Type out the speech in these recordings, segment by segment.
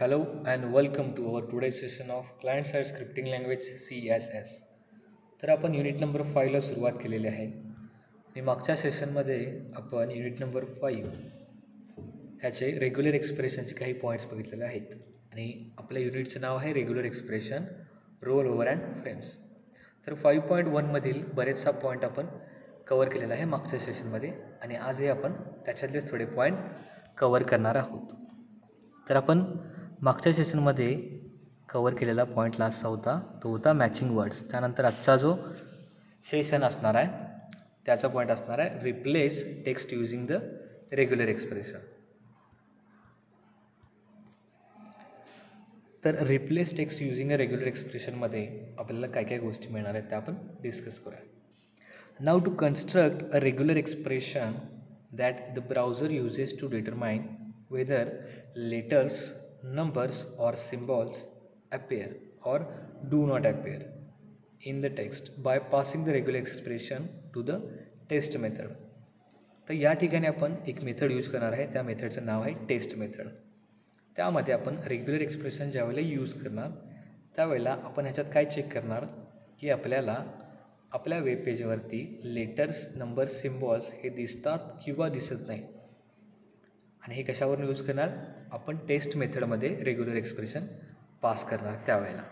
Hello and welcome to our today's session of Client Side Scripting Language CSS. तर आपण unit number 5ला सुरुवात केलेली आहे आणि मागच्या सेशनमध्ये आपण युनिट नंबर 5 ह्याचे रेग्युलर एक्सप्रेशनचे काही पॉईंट्स बघितलेले आहेत आणि आपल्या युनिटचं नाव आहे regular expression role over and frames. तर 5.1 मधील बरेचसा पॉईंट आपण कवर केलेला आहे मागच्या सेशनमध्ये आणि आजही आपण त्याच्यातलेच थोडे पॉईंट कवर करणार आहोत. तर आपण मागच्या सेशनमध्ये कवर केलेला पॉईंट लास्टचा होता तो होता मॅचिंग वर्ड्स. त्यानंतर आजचा जो सेशन असणार आहे त्याचा पॉईंट असणार आहे replace text using the regular expression. तर replace text using a regular एक्सप्रेशनमध्ये आपल्याला काय काय गोष्टी मिळणार आहेत त्या आपण डिस्कस करूया. Now to construct a regular expression that the browser uses to determine whether letters, numbers or symbols appear or do not appear in the text by passing the regular expression to the test method. तर या ठिकाणी आपण एक method use करणार आहे, त्या मेथडचं नाव आहे taste method. त्यामध्ये आपण रेग्युलर एक्सप्रेशन ज्यावेळेला यूज करणार त्यावेळेला आपण ह्याच्यात काय चेक करणार की आपल्याला आपल्या वेब पेजवरती लेटर्स, नंबर्स, सिम्बॉल्स हे दिसतात किंवा दिसत नाही. आणि हे कशावरून यूज करणार आपण टेस्ट मेथडमध्ये रेग्युलर एक्सप्रेशन पास करणार त्यावेळेला.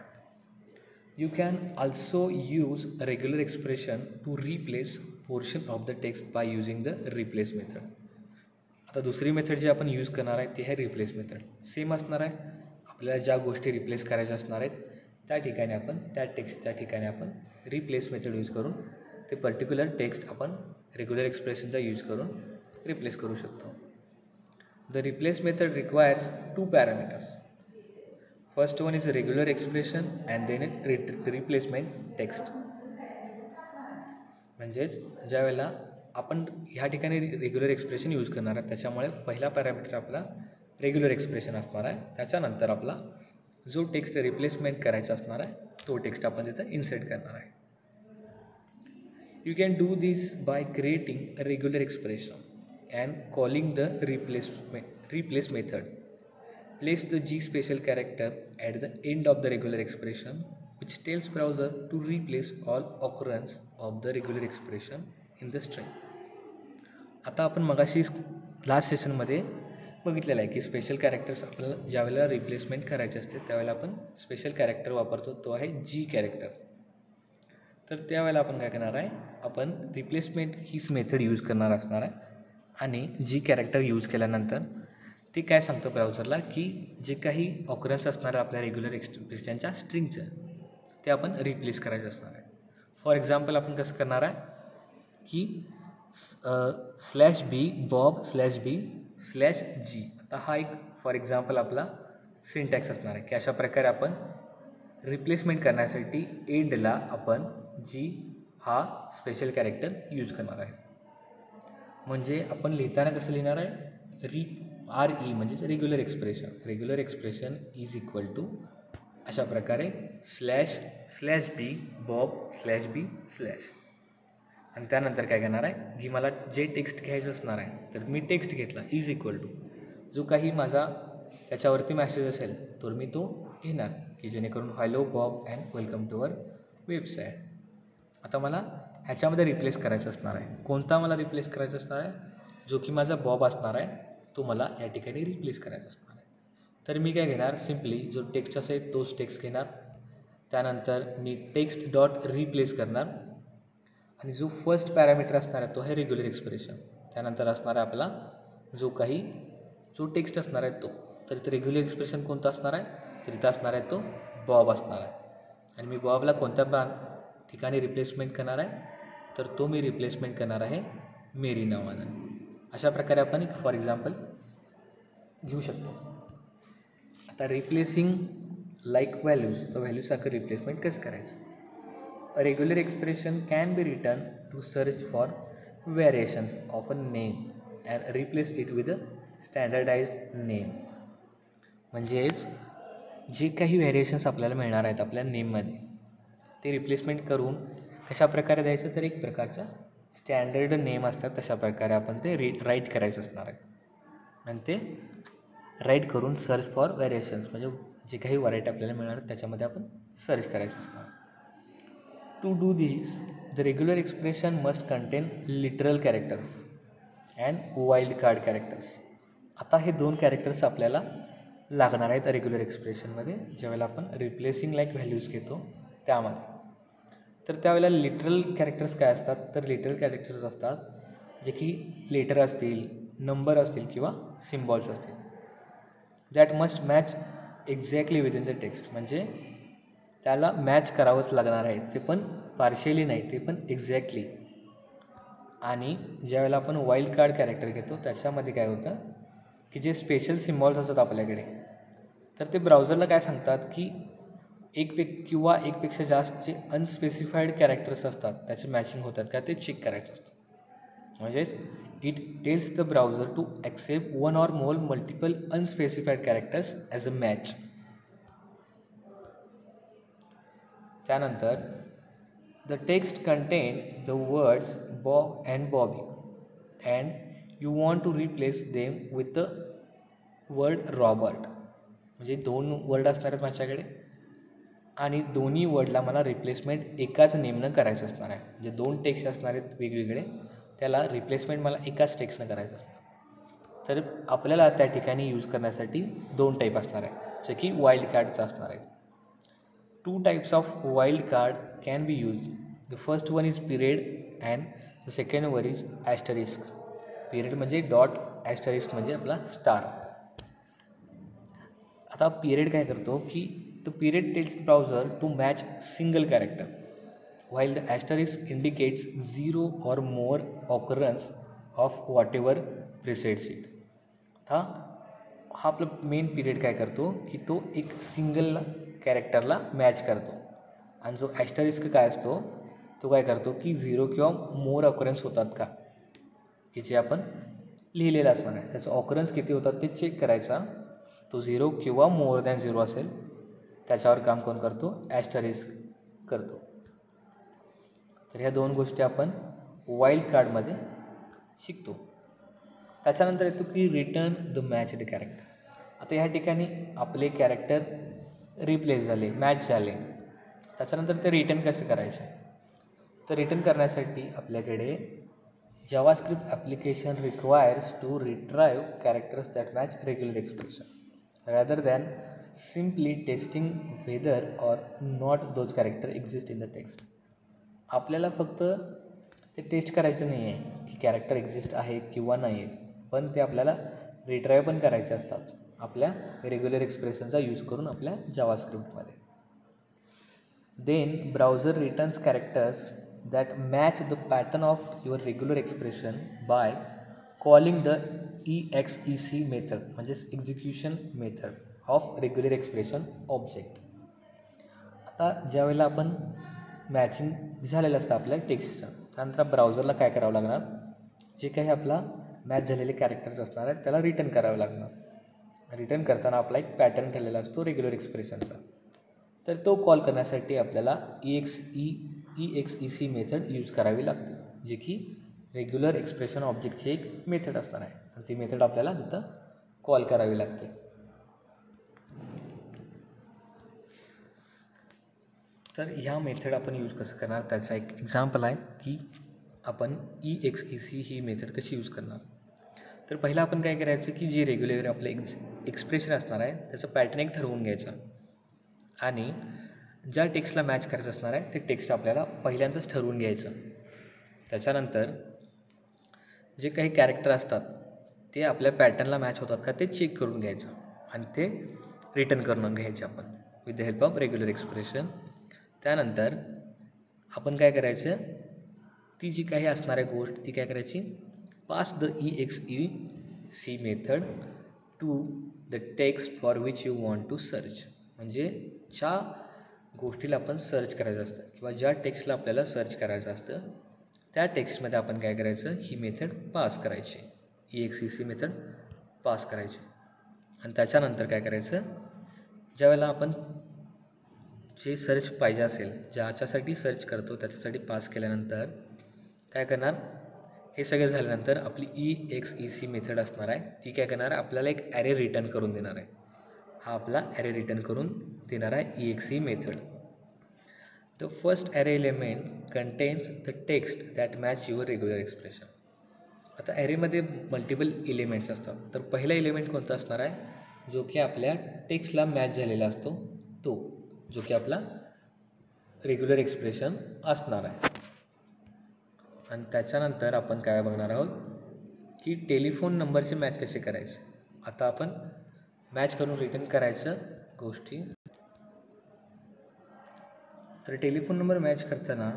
You can also use regular expression to replace portion of the text by using the replace method. आता दुसरी मेथड जी आपण यूज करणार आहे ती आहे रिप्लेस मेथड. सेम असणार आहे, आपल्याला ज्या गोष्टी रिप्लेस करायच्या असणार आहेत त्या ठिकाणी आपण त्या टेक्स्टच्या ठिकाणी आपण रिप्लेस मेथड यूज करून ते पर्टिक्युलर टेक्स्ट आपण रेग्युलर एक्सप्रेशनचा यूज करून रिप्लेस करू शकतो. The replace method requires two parameters. First one is regular expression and then replacement text. म्हणजेच ज्या वेळेला आपण ह्या ठिकाणी रेग्युलर एक्सप्रेशन यूज करणार आहे त्याच्यामुळे पहिला पॅरामीटर आपला रेग्युलर एक्सप्रेशन असणार आहे. त्याच्यानंतर आपला जो टेक्स्ट रिप्लेसमेंट करायचा असणार आहे तो टेक्स्ट आपण तिथं इन्सर्ट करणार आहे. You can do this by creating a regular expression and calling the replace method. Place the G special character at the end of the regular expression which tells browser to replace all occurrence of the regular expression in the string. आता आपण मगाशी last सेशनमध्ये बघितलेलं आहे की special characters आपल्याला ज्यावेळेला replacement करायचे असते त्यावेळेला आपण स्पेशल कॅरेक्टर वापरतो, तो आहे जी कॅरेक्टर. तर त्यावेळेला आपण काय करणार आहे आपण रिप्लेसमेंट हीच मेथड यूज करणार असणार आहे आणि जी कॅरेक्टर यूज केल्यानंतर ते काय सांगतं ब्राउझरला की जे काही ऑकरन्स असणार आहे आपल्या रेग्युलर एक्सप्रेशनच्या स्ट्रिंगचं ते आपण रिप्लेस करायचं असणार आहे. फॉर एक्झाम्पल आपण कसं करणार आहे की /b बॉब /b/g. आता हा एक फॉर एक्झाम्पल आपला सिंटॅक्स असणार आहे की अशा प्रकारे आपण रिप्लेसमेंट करण्यासाठी एंडला आपण जी हा स्पेशल कॅरेक्टर यूज करणार आहे. म्हणजे आपण लिहिताना कसं लिहिणार आहे RE म्हणजेच regular expression is equal to अशा प्रकारे /b बॉब /b/ आणि त्यानंतर काय करणार आहे की मला जे टेक्स्ट घ्यायचं असणार आहे तर मी टेक्स्ट घेतला इज इक्वल टू जो काही माझा त्याच्यावरती मॅसेज असेल तर मी तो घेणार की जेणेकरून hello Bob and welcome to our website. आता मला ह्याच्यामध्ये रिप्लेस करायचं असणार आहे. कोणता मला रिप्लेस करायचा असणार आहे जो की माझा बॉब असणार आहे तो मला या ठिकाणी रिप्लेस करायचा असणार आहे. तर मी काय घेणार सिम्पली जो टेक्स्ट असेल तोच टेक्स्ट घेणार. त्यानंतर मी टेक्स्ट डॉट रिप्लेस करणार आणि जो फर्स्ट पॅरामीटर असणार आहे तो आहे रेग्युलर एक्सप्रेशन. त्यानंतर असणार आहे आपला जो टेक्स्ट असणार आहे तो. तर इथं रेग्युलर एक्सप्रेशन कोणतं असणार आहे तर इथं असणार आहे तो बॉब असणार आहे आणि मी बॉबला कोणत्या ठिकाणी रिप्लेसमेंट करणार आहे तर तो मी रिप्लेसमेंट करणार आहे मेरी नावानं. अशा प्रकारे आपण एक फॉर एक्झाम्पल घेऊ शकतो. आता रिप्लेसिंग लाईक व्हॅल्यूज तर व्हॅल्यूसारखं रिप्लेसमेंट कसं करायचं. A regular expression can be written to search for variations of a name and replace it with a standardised name. म्हणजेच जे काही व्हेरिएशन्स आपल्याला मिळणार आहेत आपल्या नेममध्ये ते रिप्लेसमेंट करून कशा प्रकारे द्यायचं तर एक प्रकारचा स्टँडर्ड नेम असतात तशा प्रकारे आपण ते राईट करायचं असणार आहे आणि ते राईट करून सर्च फॉर व्हेरिएशन्स, म्हणजे जे काही व्हरायटी आपल्याला मिळणार त्याच्यामध्ये आपण सर्च करायचं असणार. To do this the regular expression must contain literal characters and wild card characters. आता हे 2 कॅरेक्टर्स आपल्याला लागणार आहेत रेग्युलर एक्सप्रेशनमध्ये ज्यावेळेला आपण रिप्लेसिंग लाईक व्हॅल्यूज घेतो त्यामध्ये. तर त्यावेळेला लिटरल कॅरेक्टर्स काय असतात, तर लिटरल कॅरेक्टर्स असतात जे की लेटर असतील, नंबर असतील किंवा सिम्बॉल्स असतील, that must match exactly within the text, म्हणजे त्याला मॅच करावंच लागणार आहे, ते पण पार्शियली नाही, ते पण एक्झॅक्टली. आणि ज्यावेळेला आपण वाईल्ड कार्ड कॅरेक्टर घेतो त्याच्यामध्ये काय होतं की जे स्पेशल सिम्बॉल्स असतात आपल्याकडे, तर ते ब्राउझरला काय सांगतात की एकपेक्षा जास्त जे अनस्पेसिफाईड कॅरेक्टर्स असतात त्याचे मॅचिंग होतात का ते चेक करायचं असतं. म्हणजेच it tells the browser to accept 1 or more multiple unspecified characters as a match. त्यानंतर the text contain the words Bob and Bobby and you want to replace them with the word Robert. म्हणजे 2 word असणार आहेत माझ्याकडे आणि दोन्ही वर्डला मला replacement एकाच नेमनं करायचं असणार आहे. म्हणजे 2 टेक्स्ट असणार आहेत वेगवेगळे, त्याला रिप्लेसमेंट मला एकाच टेक्स्टनं करायचं असणार. तर आपल्याला त्या ठिकाणी यूज करण्यासाठी 2 टाईप असणार आहे जे की वाईल्ड कार्डचं असणार आहे. 2 types of wild card can be used. The first one is period and the second one is asterisk. Period म्हणजे डॉट, asterisk म्हणजे आपला स्टार. आता period काय करतो की the period tells the browser to match single character while the asterisk indicates 0 or more occurrence of whatever precedes it. आता हा आपला मेन पिरियड काय करतो की तो एक सिंगल कॅरेक्टरला मॅच करतो आणि जो ॲस्टरिस्क काय असतो तो काय करतो की 0 किंवा मोर ऑकरन्स होतात का की जे आपण लिहिलेलं असणार आहे त्याचं ऑकरन्स किती होतात ते चेक करायचा. तो 0 किंवा मोर दॅन 0 असेल त्याच्यावर काम कोण करतो, ॲस्टरिस्क करतो. तर ह्या 2 गोष्टी आपण वाईल्ड कार्डमध्ये शिकतो. त्याच्यानंतर येतो की रिटर्न द मॅच्ड कॅरेक्टर. आता ह्या ठिकाणी आपले कॅरेक्टर रिप्लेस झाले, मॅच झाले, त्याच्यानंतर ते रिटर्न कसे करायचे. तर रिटर्न करण्यासाठी आपल्याकडे JavaScript application requires to retrieve characters that match regular expression rather than simply testing whether or not those character exist in the text. आपल्याला फक्त ते टेस्ट करायचं नाही आहे की कॅरेक्टर एक्झिस्ट आहेत किंवा नाही आहेत, पण ते आपल्याला रिट्राय पण करायचे असतात आपल्या रेग्युलर एक्सप्रेशनचा यूज करून आपल्या जावास्क्रिप्टमध्ये. Then browser returns characters that match the pattern of your regular expression by calling the EXEC method, म्हणजेच execution method of regular expression object. आता ज्यावेळेला आपण मॅचिंग झालेलं असतं आपल्या टेक्स्टचं, त्यानंतर ब्राउझरला काय करावं लागणार, जे काही आपला मॅच झालेले कॅरेक्टर्स असणार आहेत त्याला रिटर्न करावं लागणार. रिटर्न करताना आपला एक पॅटर्न ठरलेला असतो रेग्युलर एक्सप्रेशनचा, तर तो कॉल करण्यासाठी आपल्याला EXEC मेथड यूज करावी लागते, जे की रेग्युलर एक्सप्रेशन ऑब्जेक्टची एक मेथड असणार आहे आणि ती मेथड आपल्याला तिथं कॉल करावी लागते. तर ह्या मेथड आपण यूज कसं करणार त्याचा एक एक्झाम्पल आहे की आपण EXEC ही मेथड कशी यूज करणार. तर पहिला आपण काय करायचं की जे रेग्युलर आपलं एक्सप्रेशन असणार आहे त्याचं पॅटर्न एक ठरवून घ्यायचं आणि ज्या टेक्स्टला मॅच करायचं असणार आहे ते टेक्स्ट आपल्याला पहिल्यांदाच ठरवून घ्यायचं. त्याच्यानंतर जे काही कॅरेक्टर असतात ते आपल्या पॅटर्नला मॅच होतात का ते चेक करून घ्यायचं आणि ते रिटर्न करून घ्यायचे आपण with the help of regular expression. त्यानंतर आपण काय करायचं, ती जी काही असणाऱ्या गोष्ट ती काय करायची, pass the EXEC method to the text for which you want to search. म्हणजे ज्या गोष्टीला आपण सर्च करायचं असतं किंवा ज्या टेक्स्टला आपल्याला सर्च करायचं असतं त्या टेक्स्टमध्ये आपण काय करायचं, ही मेथड पास करायची, EXEC मेथड पास करायची. आणि त्याच्यानंतर काय करायचं, ज्यावेळेला आपण जे सर्च पाहिजे असेल, ज्याच्यासाठी सर्च करतो त्याच्यासाठी पास केल्यानंतर काय करणार, हे सगळं झाल्यानंतर आपली EXEC मेथड असणार आहे. ती काय करणार आहे, आपल्याला एक ॲरे रिटर्न करून देणार आहे. हा आपला ॲरे रिटर्न करून देणार आहे EXE method. The first array element contains the text that match your regular expression. आता ॲरेमध्ये मल्टिपल एलिमेंट्स असतात. तर पहिला एलिमेंट कोणता असणार आहे, जो की आपल्या टेक्स्टला मॅच झालेला असतो, तो जो की आपला रेग्युलर एक्सप्रेशन असणार आहे. आणि त्याच्यानंतर आपण काय बघणार आहोत की टेलिफोन नंबरचे मॅच कसे करायचे. आता आपण मॅच करून रिटर्न करायचं गोष्टी. तर टेलिफोन नंबर मॅच करताना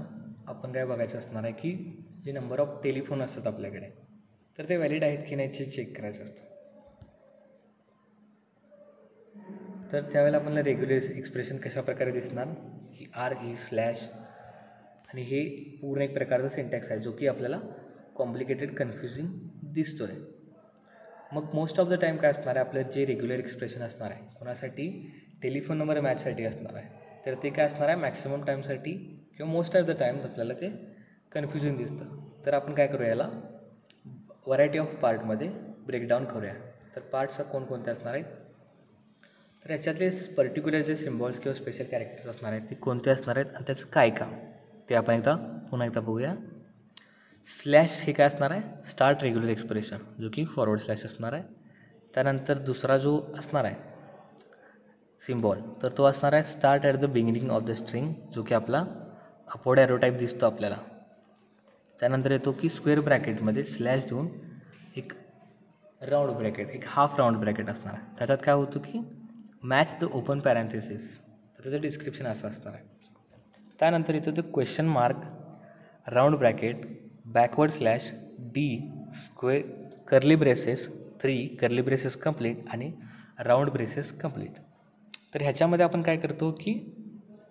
आपण काय बघायचं असणार आहे की जे नंबर ऑफ टेलिफोन असतात आपल्याकडे, तर ते व्हॅलिड आहेत की नाही ते चेक करायचं असतं. तर त्यावेळेला आपल्याला रेग्युलर एक्सप्रेशन कशा प्रकारे दिसणार की RE/ आणि हे पूर्ण एक प्रकारचा सिंटॅक्स आहे जो की आपल्याला कॉम्प्लिकेटेड कन्फ्युजिंग दिसतो आहे. मग मोस्ट ऑफ द टाईम काय असणार आहे, आपलं जे रेग्युलर एक्सप्रेशन असणार आहे कोणासाठी, टेलिफोन नंबर मॅचसाठी असणार आहे. तर ते काय असणार आहे, मॅक्सिमम टाईमसाठी किंवा मोस्ट ऑफ द टाईम्स आपल्याला ते कन्फ्युजन दिसतं. तर आपण काय करूया, याला व्हरायटी ऑफ पार्टमध्ये ब्रेकडाऊन करूया. तर पार्ट्स कोणकोणते असणार आहेत, तर याच्यातले पर्टिक्युलर जे सिम्बॉल्स किंवा स्पेशल कॅरेक्टर्स असणार आहेत ते कोणते असणार आहेत आणि त्याचं काय काम ते आपण पुन्हा एकदा बघूया. स्लॅश हे काय असणार आहे, स्टार्ट रेग्युलर एक्सप्रेशन, जो की फॉरवर्ड स्लॅश असणार आहे. त्यानंतर दुसरा जो असणार आहे सिम्बॉल, तर तो असणार आहे start at the beginning of the string, जो की आपला अपवर्ड ॲरो टाईप दिसतो आपल्याला. त्यानंतर येतो की स्क्वेअर ब्रॅकेटमध्ये स्लॅश देऊन एक राऊंड ब्रॅकेट, एक हाफ राऊंड ब्रॅकेट असणार आहे. त्याच्यात काय होतं की मॅच द ओपन पॅरेंथेसिस, तर त्याचं डिस्क्रिप्शन असं असणार आहे. त्यानंतर येतो ते question mark, round bracket, backward slash, D square curly braces 3 curly braces complete आणि राऊंड ब्रेसेस कंप्लीट. तर ह्याच्यामध्ये आपण काय करतो की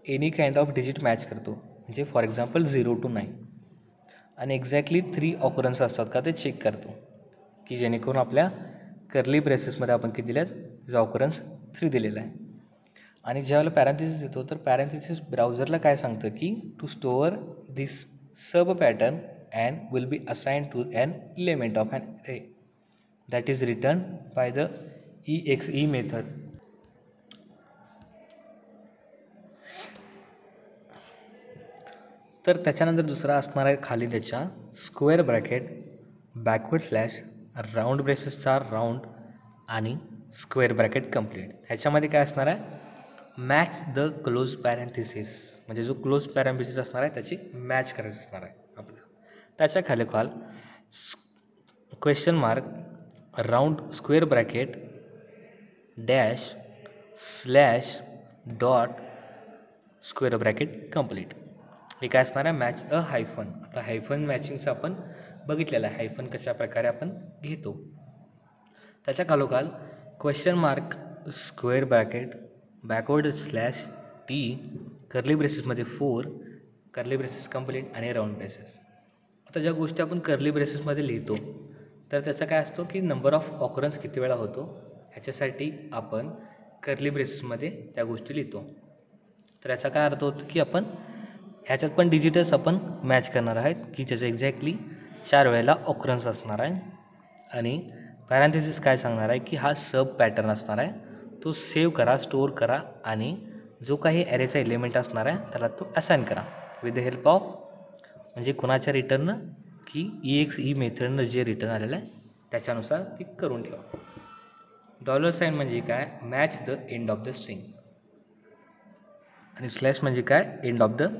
any kind of digit match करतो. म्हणजे फॉर एक्झाम्पल 0 to 9 आणि एक्झॅक्टली 3 ऑकरन्स असतात का ते चेक करतो, की जेणेकरून आपल्या कर्ली ब्रेसेसमध्ये आपण किती दिल्यात, तिचा ऑकरन्स 3 दिलेला आहे. आणि ज्यावेळेला पॅरेंथेसिस येतो तर पॅरेंथेसिस ब्राउझरला काय सांगतं की to store this sub pattern and will be assigned to an element of an array that is return by the EXE method. तर त्याच्यानंतर दुसरा असणार आहे खाली त्याच्या square bracket, backward slash, round ब्रेसेसचा राऊंड आणि स्क्वेअर ब्रॅकेट कंप्लीट. ह्याच्यामध्ये काय असणार आहे, मॅच द क्लोज पॅरेंथेसिस, म्हणजे जो क्लोज पॅरेंथेसिस असणार आहे त्याची मॅच करायची असणार आहे आपल्याला. त्याच्या खाली question mark, round square bracket, dash, slash, dot, square bracket complete. हे काय असणार आहे, मॅच अ हायफन. आता हायफन मॅचिंगचं आपण बघितलेलं आहे, हायफन कशा प्रकारे आपण घेतो. त्याच्या खालोखाल question mark, square bracket, backward slash, T curly ब्रेसेसमध्ये 4 कर्ली ब्रेसेस कंप्लीट आणि राऊंड ब्रेसेस. आता ज्या गोष्टी आपण कर्ली ब्रेसेसमध्ये लिहितो तर त्याचा काय असतो की नंबर ऑफ ऑकरन्स किती वेळा होतो ह्याच्यासाठी आपण कर्ली ब्रेसेसमध्ये त्या गोष्टी लिहितो. तर याचा काय अर्थ होतो की आपण ह्याच्यात पण डिजिटल्स आपण मॅच करणार आहेत की ज्याचं एक्झॅक्टली 4 वेळेला ऑकरन्स असणार आहे. आणि पॅरेंथेसिस काय सांगणार आहे की हा सब पॅटर्न असणार आहे, तो सेव्ह करा, स्टोअर करा आणि जो काही ॲरेचा एलिमेंट असणार आहे त्याला तो असाइन करा विथ द हेल्प ऑफ, म्हणजे कोणाच्या रिटर्न की EXE मेथडनं जे रिटर्न आलेलं आहे त्याच्यानुसार ती करून ठेवा. $साइन म्हणजे काय, match the end of the string. आणि स्लॅश म्हणजे काय, end of the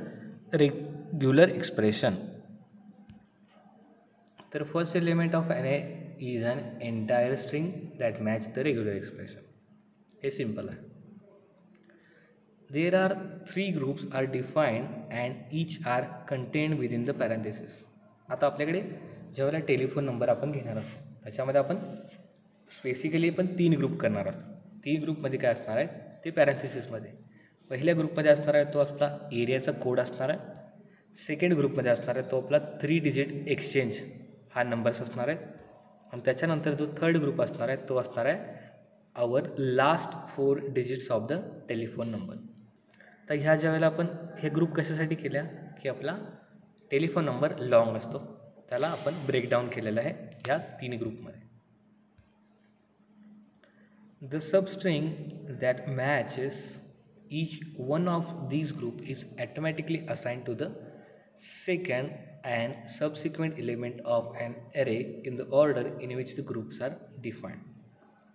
regular expression. तर first element of array is an entire string that match the regular expression. हे सिम्पल आहे. There are 3 groups are defined and each are contained within the parenthesis. आता आपल्याकडे ज्यावेळेला telephone number आपण घेणार असतो त्याच्यामध्ये आपण स्पेसिकली पण 3 ग्रुप करणार असतो. 3 ग्रुपमध्ये काय असणार आहे ते पॅरेंथेसिसमध्ये. पहिल्या ग्रुपमध्ये असणार आहे तो आपला एरियाचा कोड असणार आहे. सेकंड ग्रुपमध्ये असणार आहे तो आपला 3 डिजिट एक्सचेंज हा नंबर्स असणार आहे. आणि त्याच्यानंतर जो थर्ड ग्रुप असणार आहे तो असणार आहे our last 4 digits of the telephone number. तर ह्या ज्यावेळेला आपण हे ग्रुप कशासाठी केल्या की आपला टेलिफोन नंबर लॉंग असतो त्याला आपण ब्रेकडाऊन केलेलं आहे ह्या 3 ग्रुपमध्ये. The substring that matches each one of these group is automatically assigned to the second and subsequent element of an array in the order in which the groups are defined.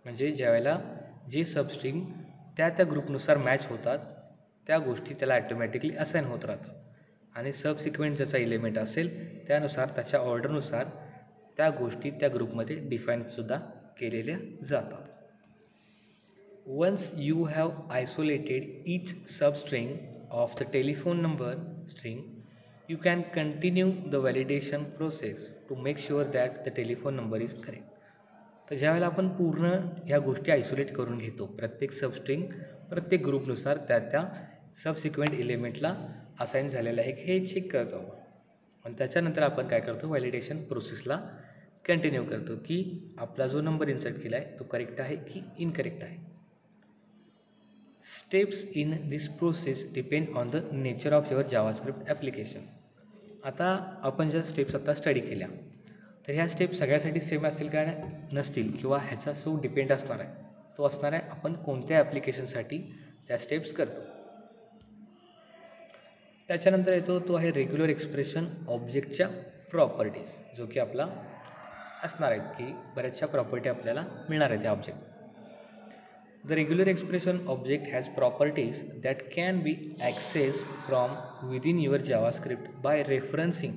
म्हणजे ज्यावेळेला जे substring त्या ग्रुपनुसार match होतात त्या गोष्टी त्याला automatically assign होत राहतात आणि सबसिक्वेंट ज्याचा एलिमेंट असेल त्यानुसार त्याच्या ऑर्डरनुसार त्या गोष्टी त्या ग्रुपमध्ये डिफाईनसुद्धा केलेल्या जातात. Once you have isolated each substring of the telephone number string, you can continue the validation process to make sure that the telephone number is correct. तर ज्यावेळेला आपण पूर्ण ह्या गोष्टी आयसोलेट करून घेतो, प्रत्येक सबस्ट्रिंग प्रत्येक ग्रुपनुसार त्या सबसिक्वेंट एलिमेंटला असाईन झालेलं आहे हे चेक करतो आपण आणि त्याच्यानंतर आपण काय करतो, व्हॅलिडेशन प्रोसेसला कंटिन्यू करतो की आपला जो नंबर इन्सर्ट केला आहे तो करेक्ट आहे की इनकरेक्ट आहे. Steps in this process depend on the nature of your JavaScript application. आता आपण ज्या स्टेप्स आता स्टडी केल्या तर ह्या स्टेप सगळ्यासाठी सेम असतील का नसतील किंवा ह्याचा जो डिपेंड असणार आहे तो असणार आहे आपण कोणत्या ॲप्लिकेशनसाठी त्या स्टेप्स करतो. त्याच्यानंतर येतो तो आहे रेग्युलर एक्सप्रेशन ऑब्जेक्टच्या प्रॉपर्टीज, जो की आपला असणार आहेत की बऱ्याचशा प्रॉपर्टी आपल्याला मिळणार आहेत त्या object. The regular expression object has properties that can be accessed from within your JavaScript by referencing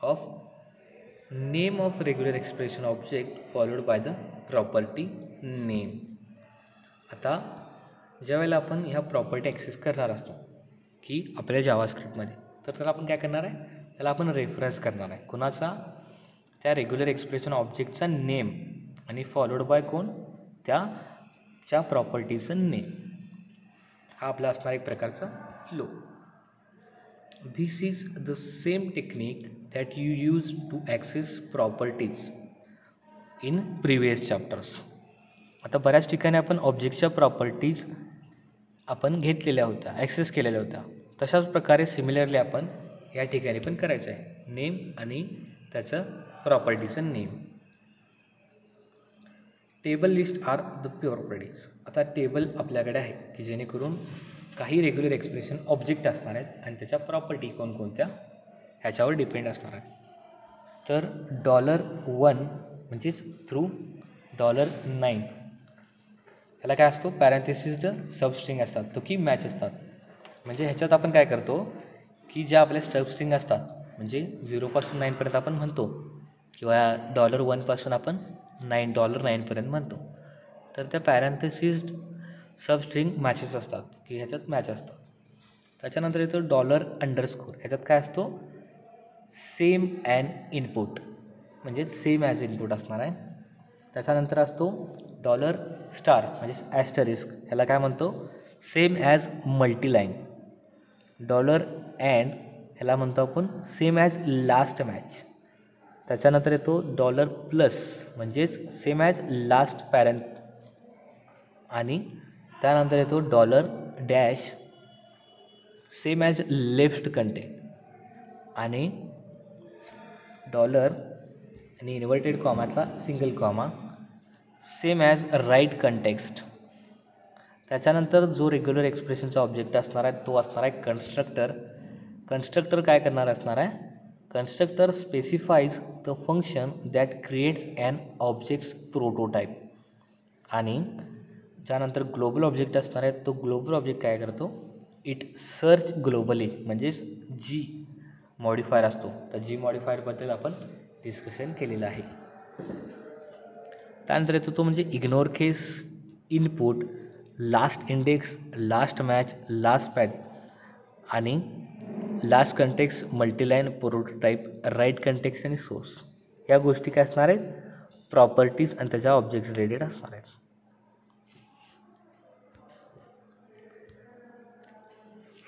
of name of regular expression object followed by the property name. आता ज्यावेळेला आपण ह्या प्रॉपर्टी ॲक्सेस करणार असतो की आपल्या जावास्क्रिप्टमध्ये तर त्याला आपण काय करणार आहे, त्याला आपण रेफरन्स करणार आहे कोणाचा, त्या रेग्युलर एक्सप्रेशन ऑब्जेक्टचा नेम आणि फॉलोड बाय कोण, त्याच्या प्रॉपर्टीचं नेम. हा आपला असणार एक प्रकारचा flow. This is the same technique that you use to access properties in previous chapters. आता बऱ्याच ठिकाणी आपण ऑब्जेक्टच्या प्रॉपर्टीज आपण घेतलेल्या होत्या, ॲक्सेस केलेल्या होत्या. तशाच प्रकारे सिमिलरली आपण या ठिकाणी पण करायचं आहे, नेम आणि त्याचं प्रॉपर्टीचं name. Table list are the properties. आता टेबल आपल्याकडे आहे की जेणेकरून काही रेग्युलर एक्सप्रेशन ऑब्जेक्ट असणार आहेत आणि त्याच्या प्रॉपर्टी कोणकोणत्या ह्याच्यावर डिपेंड असणार आहेत. तर $1 म्हणजेच थ्रू $9 ह्याला काय असतो, पॅरेंथेसिसचं सबस्ट्रिंग असतात तो की मॅच असतात. म्हणजे ह्याच्यात आपण काय करतो की ज्या आपल्या सबस्ट्रिंग असतात म्हणजे 0 पासून 9 पर्यंत आपण म्हणतो किंवा $1 पासून आपण $9 पर्यंत म्हणतो. तर त्या पॅरेंथेसिस सबस्ट्रिंग मॅचेस असतात की ह्याच्यात मॅच असतात. त्याच्यानंतर येतो $_ ह्याच्यात काय असतो, सेम ॲन इनपुट म्हणजे सेम ॲज इनपुट असणार आहे. त्याच्यानंतर असतो $* म्हणजे ॲस्टरिस्क, ह्याला काय म्हणतो, सेम ॲज मल्टीलाईन. $and ह्याला म्हणतो आपण सेम ॲज लास्ट मॅच. त्याच्यानंतर येतो $+ म्हणजेच सेम ॲज लास्ट पॅरेंट. आणि त्यानंतर येतो $, सेम ॲज लेफ्ट कंटेंट. आणि डॉलर आणि इन्व्हर्टेड कॉमातला single comma same as right context. त्याच्यानंतर जो रेग्युलर एक्सप्रेशनचा ऑब्जेक्ट असणार आहे तो असणार आहे कन्स्ट्रक्टर. कन्स्ट्रक्टर काय करणार असणार आहे, constructor specifies the function that creates an object's prototype. आणि त्यानंतर ग्लोबल ऑब्जेक्ट असणार आहे तो ग्लोबल ऑब्जेक्ट काय करतो, इट सर्च ग्लोबली म्हणजेच जी मॉडिफायर असतो. तर जी मॉडिफायरबद्दल आपण डिस्कशन केलेलं आहे. त्यानंतर येतो तो म्हणजे ignore case, input, last index, last match, last pad आणि last context, multiline, prototype, right context आणि सोर्स. या गोष्टी काय असणार आहेत, प्रॉपर्टीज आणि त्याच्या ऑब्जेक्ट रिलेटेड असणार आहेत.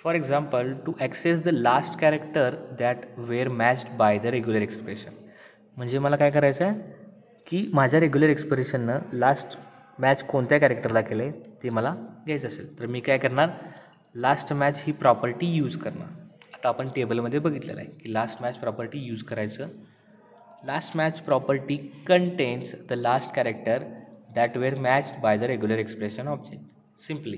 For example, to access the last character that were matched by the regular expression. म्हणजे मला काय करायचं आहे की माझ्या रेग्युलर एक्सप्रेशननं लास्ट मॅच कोणत्या कॅरेक्टरला केलं आहे ते मला घ्यायचं असेल तर मी काय करणार, लास्ट मॅच ही प्रॉपर्टी यूज करणार. आता आपण टेबलमध्ये बघितलेलं आहे की लास्ट मॅच प्रॉपर्टी यूज करायचं last match property contains the last character that were matched by the regular expression object. Simply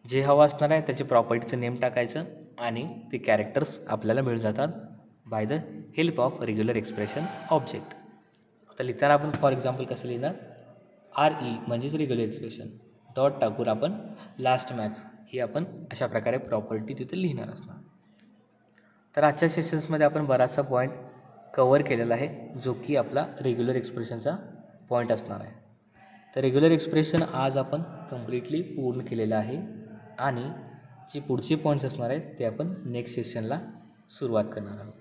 जे हवं असणार आहे त्याचे प्रॉपर्टीचं नेम टाकायचं आणि ते कॅरेक्टर्स आपल्याला मिळून जातात by the help of regular expression object. आता लिहिताना आपण फॉर एक्झाम्पल कसं लिहिणार, RE म्हणजेच रेग्युलर एक्सप्रेशन, डॉट टाकून आपण लास्ट मॅच ही आपण अशा प्रकारे प्रॉपर्टी तिथे लिहिणार असणार. तर आजच्या सेशन्समध्ये आपण बराचसा पॉईंट कवर केलेला आहे जो की आपला रेग्युलर एक्सप्रेशनचा पॉईंट असणार आहे. तर रेग्युलर एक्सप्रेशन आज आपण कम्प्लिटली पूर्ण केलेलं आहे आणि जे पुढचे पॉईंट्स असणार आहेत ते आपण नेक्स्ट सेशनला सुरुवात करणार आहोत.